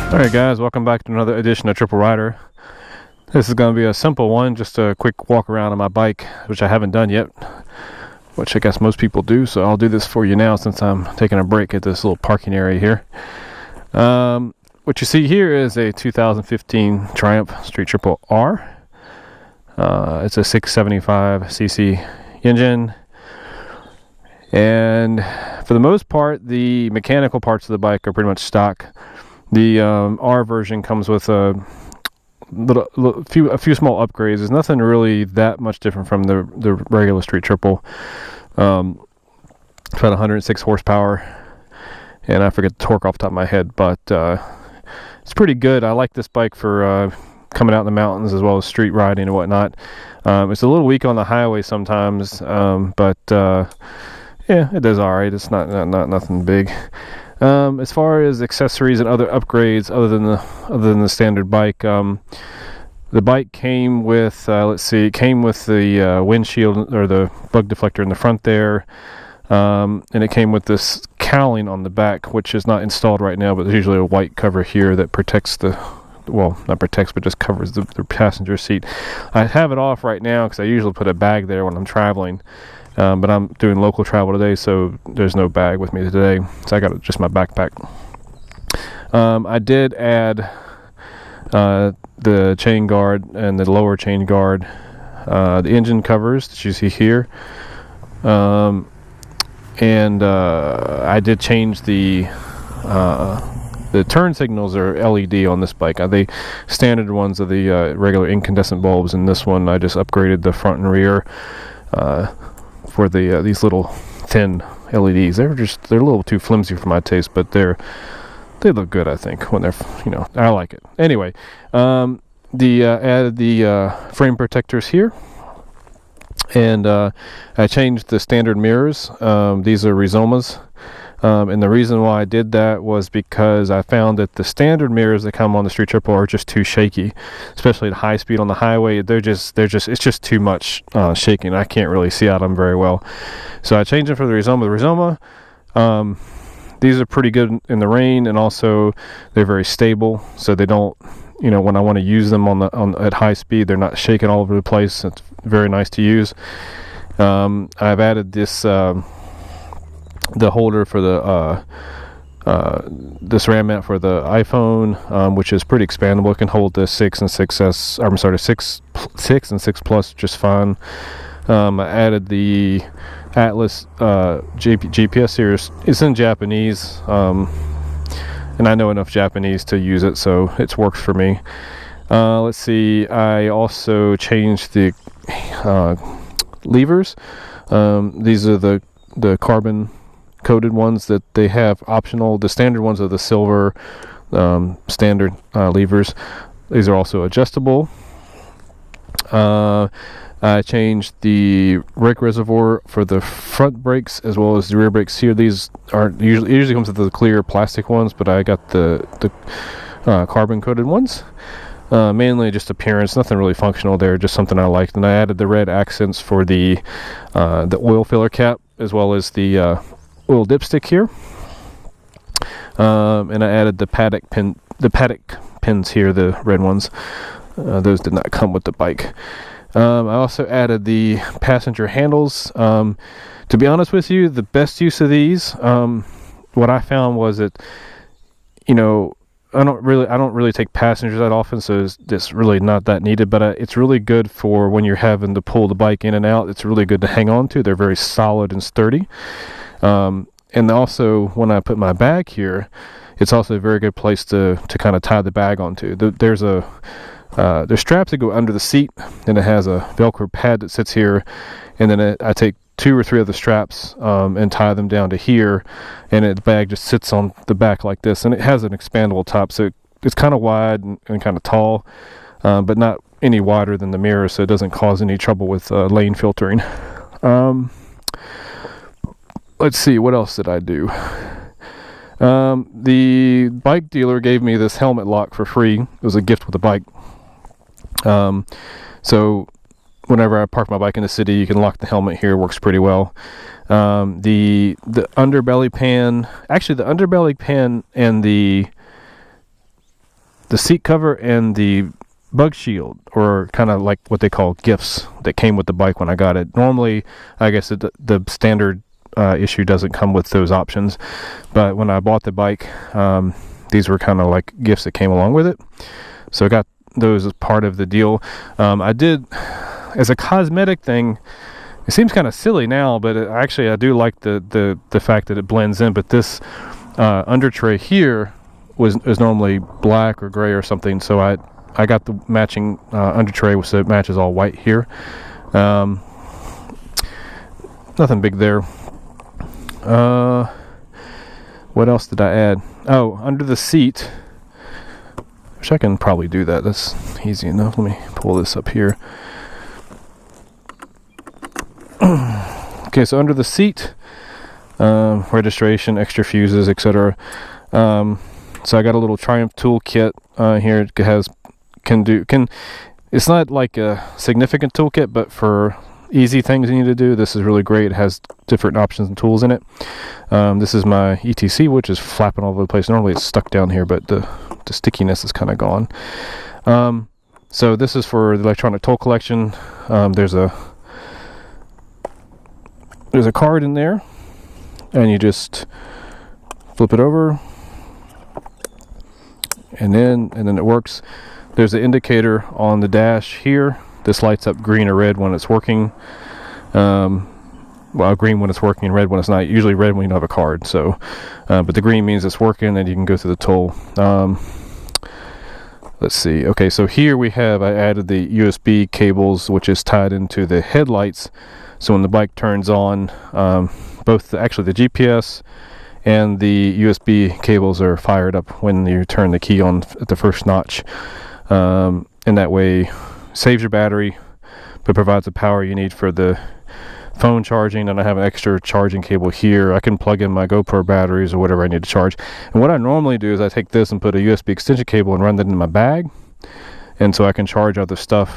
Alright guys, welcome back to another edition of Triple Rider. This is going to be a simple one, just a quick walk around on my bike, which I haven't done yet, which I guess most people do, so I'll do this for you now since I'm taking a break at this little parking area here. What you see here is a 2015 Triumph Street Triple R. It's a 675cc engine, and for the most part the mechanical parts of the bike are pretty much stock. The R version comes with a few small upgrades. There's nothing really that much different from the regular Street Triple. It's about 106 horsepower, and I forget the torque off the top of my head, but it's pretty good. I like this bike for coming out in the mountains as well as street riding and whatnot. It's a little weak on the highway sometimes, but yeah, it does all right. It's not nothing big. As far as accessories and other upgrades other than the standard bike, the bike came with it came with the windshield or the bug deflector in the front there, and it came with this cowling on the back, which is not installed right now, but there's usually a white cover here that protects not protects, but just covers the passenger seat. I have it off right now because I usually put a bag there when I'm traveling. But I'm doing local travel today, so there's no bag with me today, so I got just my backpack. I did add the chain guard and the lower chain guard, the engine covers that you see here, and I did change the turn signals are LED on this bike. The standard ones are the regular incandescent bulbs, and this one I just upgraded the front and rear for the these little thin LEDs. They're a little too flimsy for my taste, but they look good, I think, when they're, I like it. Anyway, added the frame protectors here, and I changed the standard mirrors. These are Rizomas. And the reason why I did that was because I found that the standard mirrors that come on the Street Triple are just too shaky, especially at high speed on the highway. It's just too much shaking. I can't really see out of them very well. So I changed them for the Rizoma. These are pretty good in the rain, and also they're very stable, so they don't, when I want to use them at high speed, they're not shaking all over the place. It's very nice to use. I've added this the holder for the this RAM mat for the iPhone, which is pretty expandable. It can hold the 6 and 6S. I'm sorry, 6 and 6 Plus just fine. I added the Atlas GPS here. It's in Japanese, and I know enough Japanese to use it, so it works for me. Let's see. I also changed the levers. These are the carbon coated ones that they have optional. The standard ones are the silver standard levers. These are also adjustable. I changed the brake reservoir for the front brakes as well as the rear brakes here. These aren't usually comes with the clear plastic ones, but I got the carbon coated ones. Mainly just appearance, nothing really functional there, just something I liked. And I added the red accents for the oil filler cap as well as the oil dipstick here, and I added the paddock pins here, the red ones. Those did not come with the bike. I also added the passenger handles. To be honest with you, the best use of these, what I found was that, I don't really take passengers that often, so it's really not that needed, but it's really good for when you're having to pull the bike in and out. It's really good to hang on to. They're very solid and sturdy. And also when I put my bag here, it's also a very good place to kind of tie the bag onto. There's straps that go under the seat, and it has a Velcro pad that sits here, and then I take 2 or 3 of the straps and tie them down to here, and the bag just sits on the back like this, and it has an expandable top, so it's kind of wide and kind of tall, but not any wider than the mirror, so it doesn't cause any trouble with lane filtering. Let's see, what else did I do? The bike dealer gave me this helmet lock for free. It was a gift with the bike. So whenever I park my bike in the city, you can lock the helmet here. It works pretty well. The underbelly pan, actually the underbelly pan and the seat cover and the bug shield, or kind of like what they call gifts that came with the bike when I got it. Normally, I guess the standard issue doesn't come with those options, but when I bought the bike, these were kind of like gifts that came along with it. So I got those as part of the deal. I did, as a cosmetic thing, it seems kind of silly now, but actually I do like the fact that it blends in. But this under tray here is normally black or gray or something, so I got the matching under tray, so it matches all white here. Nothing big there. What else did I add? Oh, under the seat, which I can probably do that. That's easy enough. Let me pull this up here. Okay, so under the seat, registration, extra fuses, etc. So I got a little Triumph toolkit here. It it's not like a significant toolkit, but for easy things you need to do, this is really great. It has different options and tools in it. This is my ETC, which is flapping all over the place. Normally it's stuck down here, but the stickiness is kind of gone. So this is for the electronic toll collection. There's a card in there, and you just flip it over, and then it works. There's an indicator on the dash here. This lights up green or red when it's working. Well, green when it's working and red when it's not. Usually red when you don't have a card. So, but the green means it's working, and you can go through the toll. Let's see. Okay, so here I added the USB cables, which is tied into the headlights. So when the bike turns on, both the GPS and the USB cables are fired up when you turn the key on at the first notch. And that way saves your battery, but provides the power you need for the phone charging. And I have an extra charging cable here. I can plug in my GoPro batteries or whatever I need to charge. And what I normally do is I take this and put a USB extension cable and run that in my bag, and so I can charge other stuff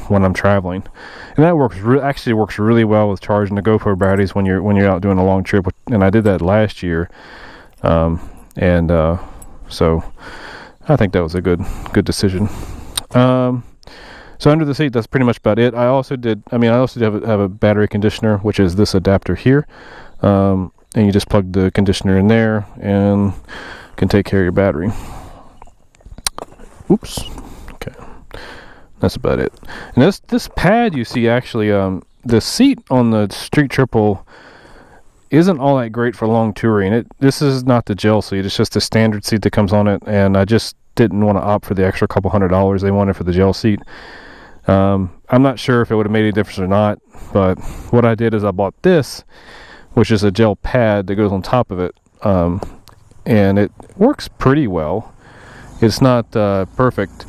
when I'm traveling. And that actually works really well with charging the GoPro batteries when you're out doing a long trip. And I did that last year, so I think that was a good decision. So under the seat, that's pretty much about it. I also do have a battery conditioner, which is this adapter here, and you just plug the conditioner in there and can take care of your battery. Oops. Okay, that's about it. And this pad you see, actually, the seat on the Street Triple isn't all that great for long touring. This is not the gel seat. It's just the standard seat that comes on it, and I just didn't want to opt for the extra couple $100 they wanted for the gel seat. I'm not sure if it would have made any difference or not, but what I did is I bought this, which is a gel pad that goes on top of it, and it works pretty well. It's not perfect,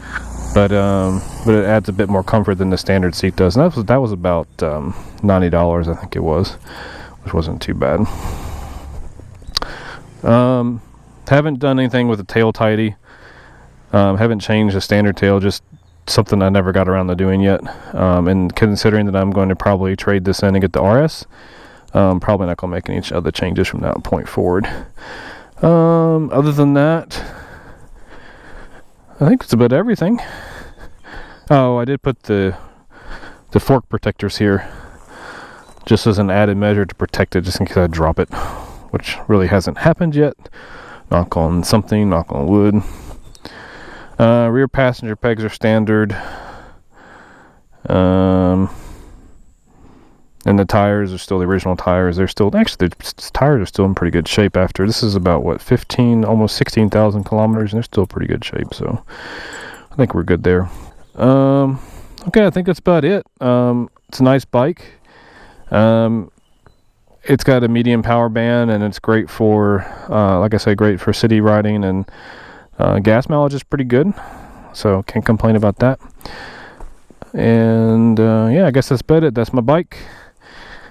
but it adds a bit more comfort than the standard seat does. And that was about $90, I think it was, which wasn't too bad. Haven't done anything with the tail tidy. Haven't changed the standard tail, just something I never got around to doing yet. And considering that I'm going to probably trade this in and get the RS, probably not going to make any other changes from that point forward. Other than that, I think it's about everything. Oh, I did put the fork protectors here just as an added measure to protect it, just in case I drop it, which really hasn't happened yet. Knock on something, knock on wood. Rear passenger pegs are standard. And the tires are still the original tires. The tires are still in pretty good shape after. This is about, what, 15, almost 16,000 kilometers, and they're still pretty good shape, so I think we're good there. Okay, I think that's about it. It's a nice bike. It's got a medium power band, and it's great for, like I said, great for city riding, and gas mileage is pretty good, so can't complain about that. And yeah, I guess that's about it. That's my bike,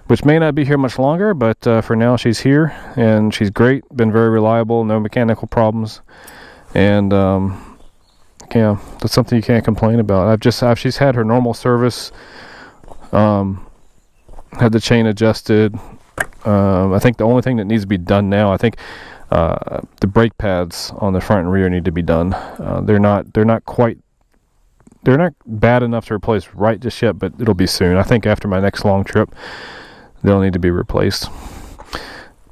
which may not be here much longer, but for now she's here, and she's great. Been very reliable, no mechanical problems, and yeah, that's something you can't complain about. She's had her normal service, had the chain adjusted, I think the only thing that needs to be done now, I think the brake pads on the front and rear need to be done. They're not bad enough to replace right just yet, but it'll be soon. I think after my next long trip, they'll need to be replaced.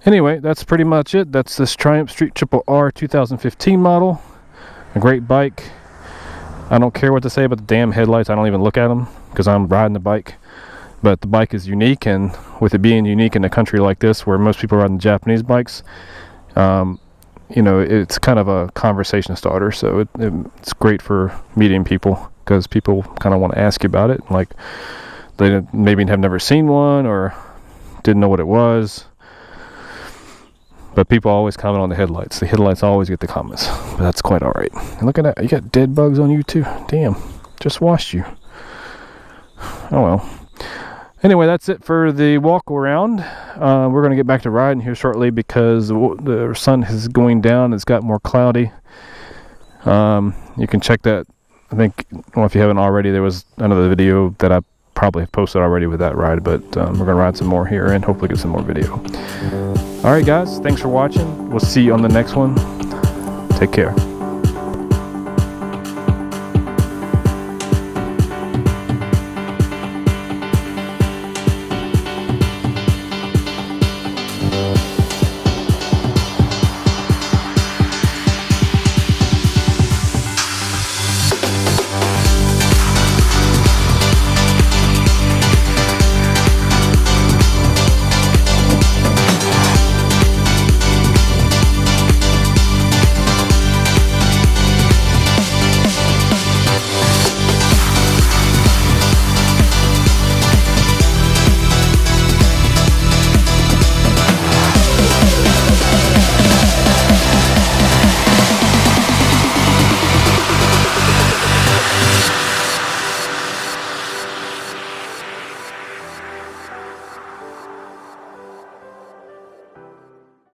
Anyway, that's pretty much it. That's this Triumph Street Triple R 2015 model. A great bike. I don't care what to say about the damn headlights. I don't even look at them because I'm riding the bike. But the bike is unique, and with it being unique in a country like this where most people are riding Japanese bikes, you know, it's kind of a conversation starter. So it's great for meeting people, because people kind of want to ask you about it. Like, they maybe have never seen one or didn't know what it was. But people always comment on the headlights. The headlights always get the comments. But that's quite alright. And look at that. You got dead bugs on you too. Damn. Just washed you. Oh well. Anyway, that's it for the walk around. We're going to get back to riding here shortly because the sun is going down. It's got more cloudy. You can check that. I think, well, if you haven't already, there was another video that I probably have posted already with that ride. But we're going to ride some more here and hopefully get some more video. Alright guys, thanks for watching. We'll see you on the next one. Take care.